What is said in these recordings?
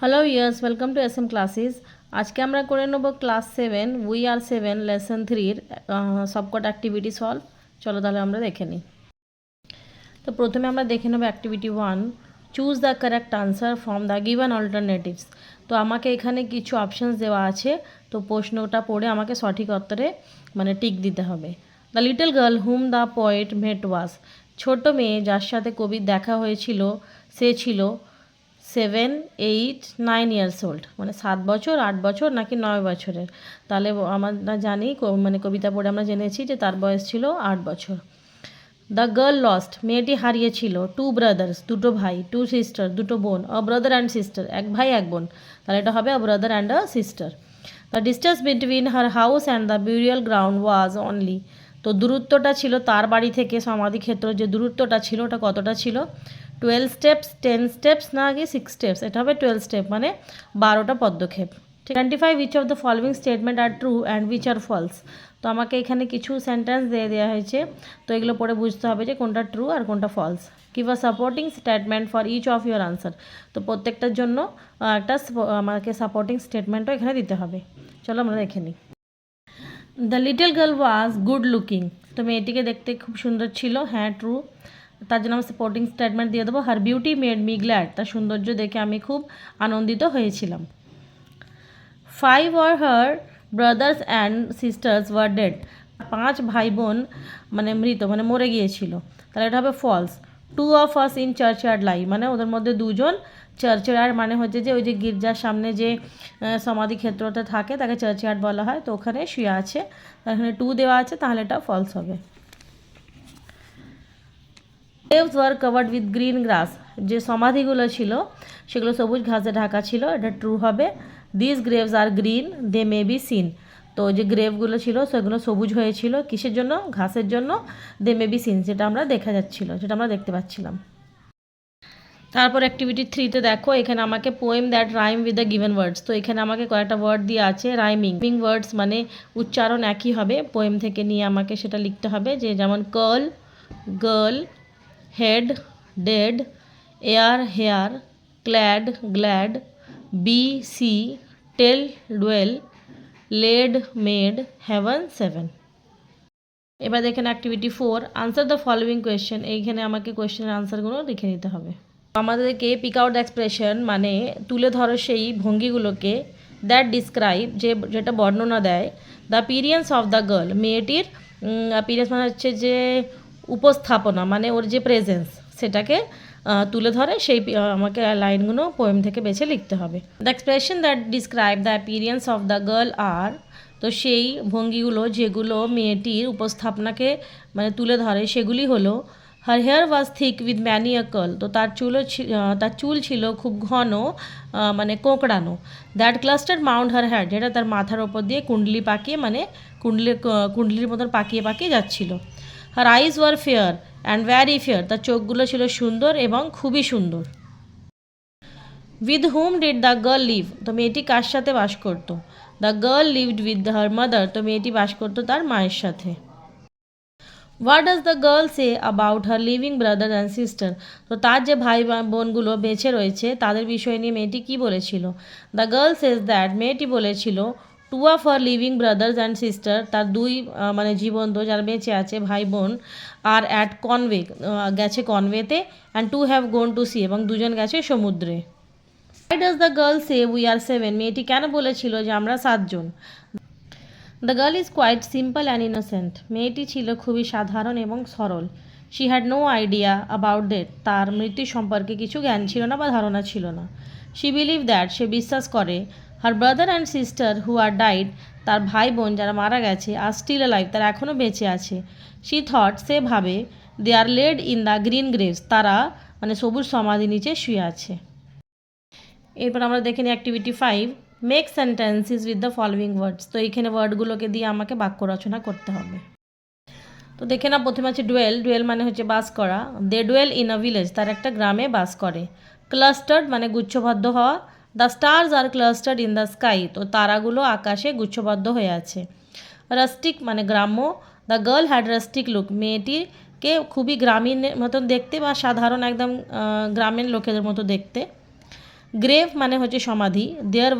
Hello years welcome to SM classes. আজকে আমরা করে নেব ক্লাস 7 উই আর 7 লেসন 3 সবকট অ্যাক্টিভিটি সলভ। চলো তাহলে আমরা দেখে নিই। তো প্রথমে আমরা দেখে নেব activity 1, choose the correct answer from the given alternatives. তো আমাকে এখানে কিছু অপশানস দেওয়া আছে, তো প্রশ্নটা পড়ে আমাকে সঠিক উত্তরে টিক দিতে হবে। The little girl whom the poet met was, ছোট মেয়ে যার সাথে কবির দেখা হয়েছিল সে ছিল 7, 8, 9 ইয়ার্স ওল্ড, 7 বছর, 8 বছর নাকি 9 বছরের। তাহলে আমরা জানি কবিতা পড়ে আমরা জেনেছি যে তার বয়স ছিল 8 বছর। দ্য গার্ল লস্ট, মেয়েটি হারিয়েছিল 2 ব্রাদার্স, দুটো ভাই, 2 সিস্টার, দুটো বোন, আ ব্রাদার অ্যান্ড সিস্টার, এক ভাই এক বোন, তাহলে এটা হবে আ brother and a sister. The distance between her house and the burial ground was only, তো দূরত্বটা ছিল তার বাড়ি থেকে সমাধিক্ষেত্র যে দূরত্বটা ছিল ওটা কতটা ছিল? 12 স্টেপস, 10 স্টেপস না কি 6 স্টেপস, এটা হবে 12 স্টেপ, 12টা পদক্ষেপ। Identify which of the following statement are true and which are false. তো আমাকে এখানে কিছু সেন্টেন্স দিয়ে দেওয়া হয়েছে, তো এগুলো পড়ে বুঝতে হবে যে কোনটা ট্রু আর কোনটা false. Give a supporting statement for each of your answer, তো প্রত্যেকটার জন্য একটা আমাকে সাপোর্টিং স্টেটমেন্টও এখানে দিতে হবে। চলো আমরা দেখে নিই। The little girl was good looking, তো মেয়েটিকে দেখতে খুব সুন্দর ছিল, হ্যাঁ ট্রু। তার জন্য আমরা সাপোর্টিং স্টেটমেন্ট দিয়ে দেবো her beauty made me glad, তার সৌন্দর্য দেখে আমি খুব আনন্দিত হয়েছিলাম। 5 or her brothers and sisters were dead, 5 ভাই বোন মৃত মরে গিয়েছিল, তাহলে এটা হবে false. 2 of us in churchyard lie, ওদের মধ্যে দুজন চার্চয়ার্ড হচ্ছে যে ওই যে গির্জার সামনে যে সমাধিক্ষেত্রটা থাকে তাকে চার্চয়ার্ড বলা হয়, তো ওখানে শুয়ে আছে, এখানে 2 দেওয়া আছে, তাহলে এটা ফলস হবে। Graves were covered with green grass, যে সমাধিগুলো ছিল সেগুলো সবুজ ঘাসে ঢাকা ছিল, এটা ট্রু হবে। This graves are green they may be seen, তো যে গ্রেভগুলো ছিল সেগুলো সবুজ হয়েছিল কিসের জন্য? ঘাসের জন্য। দে মে বি সিন, যেটা আমরা দেখা যাচ্ছিল, যেটা আমরা দেখতে পাচ্ছিলাম। তারপর অ্যাক্টিভিটি 3তে দেখো, এখানে আমাকে poem that rhyme with the given words, তো এখানে আমাকে কয়েকটা ওয়ার্ড দিয়ে আছে রাইমিং ওয়ার্ডস, উচ্চারণ একই হবে, পোয়েম থেকে নিয়ে আমাকে সেটা লিখতে হবে, যে যেমন curl, girl, head, dead, air, hair, clad, glad, B, C, tell, dwell, laid, made, heaven, 7। এবার দেখেন activity 4, answer the following question, এইখানে আমাকে কোয়েশ্চেনের আনসারগুলো লিখে নিতে হবে। আমাদেরকে পিক আউট দ্য এক্সপ্রেশন তুলে ধরো সেই ভঙ্গিগুলোকে, দ্যাট ডিসক্রাইব যেটা বর্ণনা দেয়, the appearance of the girl, মেয়েটির অ্যাপিয়ারেন্স হচ্ছে যে উপস্থাপনা, ওর যে প্রেজেন্স সেটাকে তুলে ধরে, সেই আমাকে লাইনগুলো পোয়েম থেকে বেছে লিখতে হবে। The expression that describe the appearance of the girl are, তো সেই ভঙ্গিগুলো যেগুলো মেয়েটির উপস্থাপনাকে তুলে ধরে সেগুলি হলো, her hair was thick with many a curl, তো তার চুল ছিল খুব ঘন, কোঁকড়ানো। That cluster mount her head, যেটা তার মাথার ওপর দিয়ে কুণ্ডলি পাকিয়ে কুণ্ডলির মতন পাকিয়ে পাকিয়ে যাচ্ছিল। Her eyes were fair and very fair, তার চোখগুলো ছিল সুন্দর এবং খুবই সুন্দর। With whom did the girl live, তো মেয়েটি কার সাথে বাস করতো? The girl lived with her mother, তো মেয়েটি বাস করতো তার মায়ের সাথে। What does the girl say about her living brother and sister, তো তার যে ভাই বোনগুলো বেঁচে রয়েছে তাদের বিষয় নিয়ে মেয়েটি কী বলেছিল? দ্য গার্ল সেজ দ্যাট, মেয়েটি বলেছিল, 2 of her living brothers and sister, তার 2 জীবন্ত যারা বেঁচে আছে ভাই বোন, আর অ্যাট কনওয়ে, গেছে কনওয়েতে, and 2 have gone to sea, এবং 2জন গেছে সমুদ্রে। Why does the girl say we are 7, মেয়েটি কেন বলেছিল যে আমরা 7 জন? The girl is quite simple and innocent, মেয়েটি ছিল খুবই সাধারণ এবং সরল। She had no idea about death, তার মৃত্যু সম্পর্কে কিছু জ্ঞান ছিল না বা ধারণা ছিল না। শি বিলিভ দ্যাট, সে বিশ্বাস করে, her brother and sister who are died, তার ভাই বোন যারা মারা গেছে, আর স্টিল লাইফ, তারা এখনও বেঁচে আছে। শি থট, সে ভাবে, they are laid in the green graves, তারা সবুজ সমাধি নিচে শুয়ে আছে। এরপর আমরা দেখে নিই activity 5, make sentences with the following words, তো এইখানে ওয়ার্ডগুলোকে দিয়ে আমাকে বাক্য রচনা করতে হবে। তো দেখে না, প্রথমে আছে ডুয়েল, ডুয়েল হচ্ছে বাস করা। They dwell in a village, তার একটা গ্রামে বাস করে। ক্লাস্টার্ড গুচ্ছবদ্ধ হওয়া। The stars are clustered in the sky, তো তারাগুলো আকাশে গুচ্ছবদ্ধ হয়ে আছে। রাস্টিক গ্রাম্য। The girl had rustic look, মেয়েটিকে খুবই গ্রামীণ মতন দেখতে বা সাধারণ একদম গ্রামীণ লোকেদের মতো দেখতে। গ্রেভ মানে হচ্ছে সমাধি, there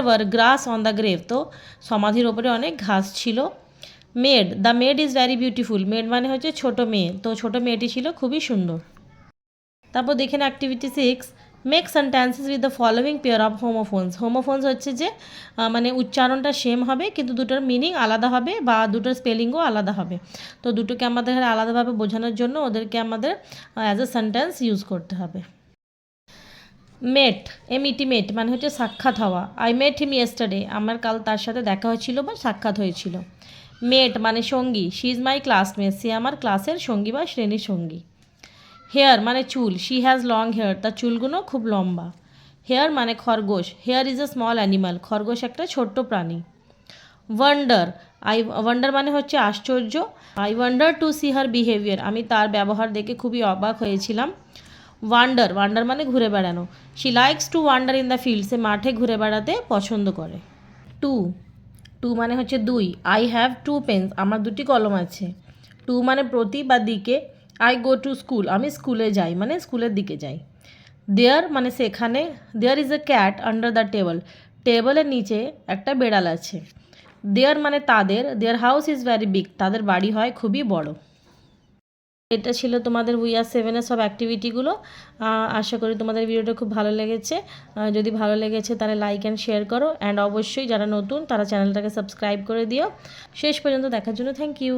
were grass on the grave, তো সমাধির ওপরে অনেক ঘাস ছিল। Maid, the maid is very beautiful, maid মানে হচ্ছে ছোট মেয়ে, তো ছোট মেয়েটি ছিল খুবই সুন্দর। তারপর দেখেন activity 6, make sentences with the following pair of homophones. Homophones হচ্ছে যে মানে উচ্চারণটা সেম হবে কিন্তু দুটোর মিনিং আলাদা হবে বা দুটোর স্পেলিংও আলাদা হবে। তো দুটোকে আমাদের আলাদাভাবে বোঝানোর জন্য ওদেরকে আমাদের অ্যাজ এ সেন্টেন্স ইউজ করতে হবে। মেট, MET মেট মানে হচ্ছে সাক্ষাৎ হওয়া। আই মেট হিম ইয়েস্টারডে, আমার কাল তার সাথে দেখা হয়েছিল বা সাক্ষাৎ হয়েছিল। মেট মানে সঙ্গী, শি ইজ মাই ক্লাসমেট, সে আমার ক্লাসের সঙ্গী বা শ্রেণীর সঙ্গী। হেয়ার মানে চুল, শি হ্যাজ লং হেয়ার, তার চুলগুলো খুব লম্বা। হেয়ার মানে খরগোশ, hare is a small animal, খরগোশ একটা ছোট্ট প্রাণী। ওয়ান্ডার, ওয়ান্ডার মানে হচ্ছে আশ্চর্য। I wonder to see her behaviour, আমি তার ব্যবহার দেখে খুবই অবাক হয়েছিলাম। ওয়ান্ডার মানে ঘুরে বেড়ানো। She likes to wander in the field, সে মাঠে ঘুরে বেড়াতে পছন্দ করে। টু মানে হচ্ছে দুই। আই হ্যাভ 2 পেন্স, আমার 2টি কলম আছে। টু মানে প্রতি বা দিকে। আই গো টু স্কুল, আমি স্কুলে যাই মানে স্কুলের দিকে যাই। দেয়ার মানে সেখানে। There is a cat under the table, টেবলের নিচে একটা বেড়াল আছে। দেয়ার মানে তাদের। Their house is very big, তাদের বাড়ি হয় খুবই বড়। এটা ছিল তোমাদের উই আর 7-এর সব অ্যাক্টিভিটিগুলো। আশা করি তোমাদের ভিডিওটা খুব ভালো লেগেছে। যদি ভালো লেগেছে তাহলে লাইক অ্যান্ড শেয়ার করো, অ্যান্ড অবশ্যই যারা নতুন তারা চ্যানেলটাকে সাবস্ক্রাইব করে দিও। শেষ পর্যন্ত দেখার জন্য থ্যাংক ইউ।